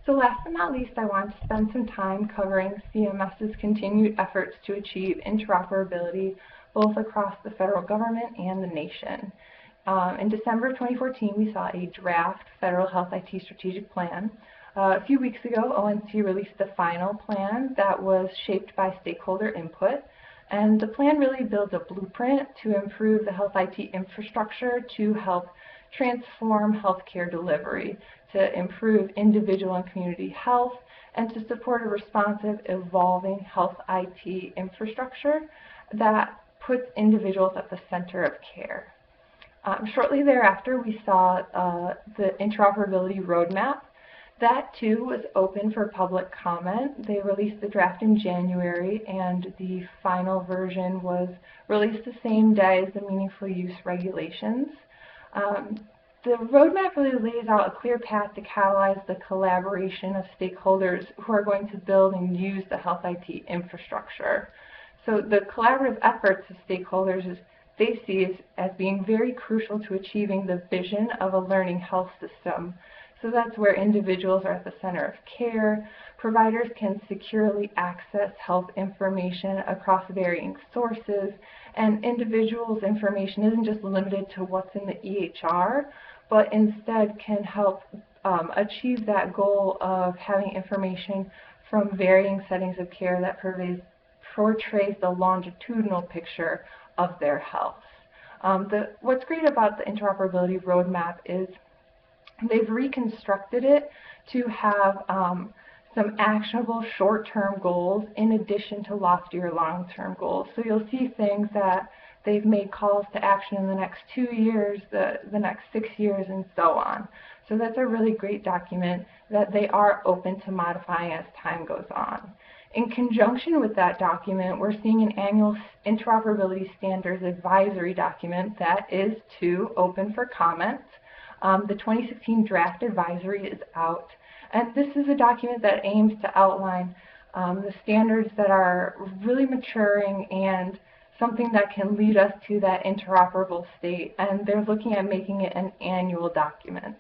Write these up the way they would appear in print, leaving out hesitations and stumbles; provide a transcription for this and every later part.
So last but not least, I want to spend some time covering CMS's continued efforts to achieve interoperability both across the federal government and the nation. In December of 2014, we saw a draft Federal Health IT Strategic Plan. A few weeks ago, ONC released the final plan that was shaped by stakeholder input. And the plan really builds a blueprint to improve the health IT infrastructure to help transform healthcare delivery, to improve individual and community health, and to support a responsive, evolving health IT infrastructure that puts individuals at the center of care. Shortly thereafter, we saw the interoperability roadmap. That too was open for public comment. They released the draft in January, and the final version was released the same day as the meaningful use regulations. The roadmap really lays out a clear path to catalyze the collaboration of stakeholders who are going to build and use the health IT infrastructure. So the collaborative efforts of stakeholders they see as being very crucial to achieving the vision of a learning health system. So that's where individuals are at the center of care, providers can securely access health information across varying sources, and individuals' information isn't just limited to what's in the EHR, but instead can help achieve that goal of having information from varying settings of care that portrays the longitudinal picture of their health. What's great about the interoperability roadmap is they've reconstructed it to have some actionable short-term goals in addition to loftier long-term goals. So you'll see things that they've made calls to action in the next 2 years, the next 6 years, and so on. So that's a really great document that they are open to modifying as time goes on. In conjunction with that document, we're seeing an annual interoperability standards advisory document that is too open for comment. The 2016 draft advisory is out, and this is a document that aims to outline the standards that are really maturing and something that can lead us to that interoperable state, and they're looking at making it an annual document.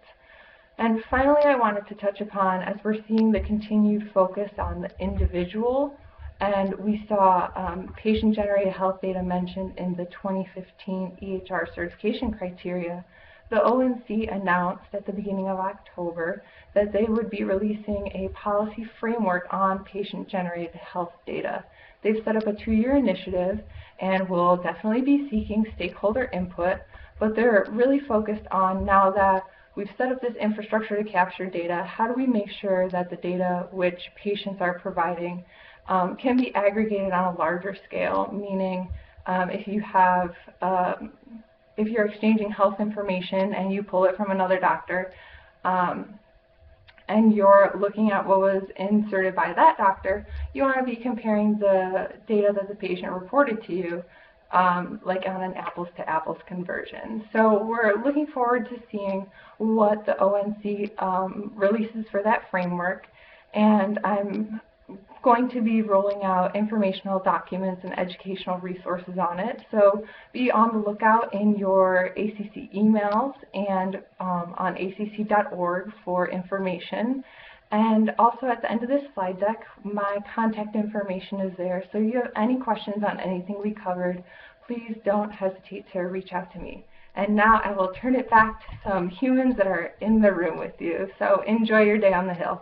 And finally, I wanted to touch upon, as we're seeing the continued focus on the individual, and we saw patient-generated health data mentioned in the 2015 EHR certification criteria, the ONC announced at the beginning of October that they would be releasing a policy framework on patient-generated health data. They've set up a 2-year initiative and will definitely be seeking stakeholder input, but they're really focused on, now that we've set up this infrastructure to capture data, how do we make sure that the data which patients are providing can be aggregated on a larger scale, meaning if you're exchanging health information and you pull it from another doctor and you're looking at what was inserted by that doctor, you want to be comparing the data that the patient reported to you, like on an apples-to-apples conversion. So we're looking forward to seeing what the ONC releases for that framework, and I'm going to be rolling out informational documents and educational resources on it. So be on the lookout in your ACC emails and on acc.org for information. And also at the end of this slide deck, my contact information is there. So if you have any questions on anything we covered, please don't hesitate to reach out to me. And now I will turn it back to some humans that are in the room with you. So enjoy your day on the Hill.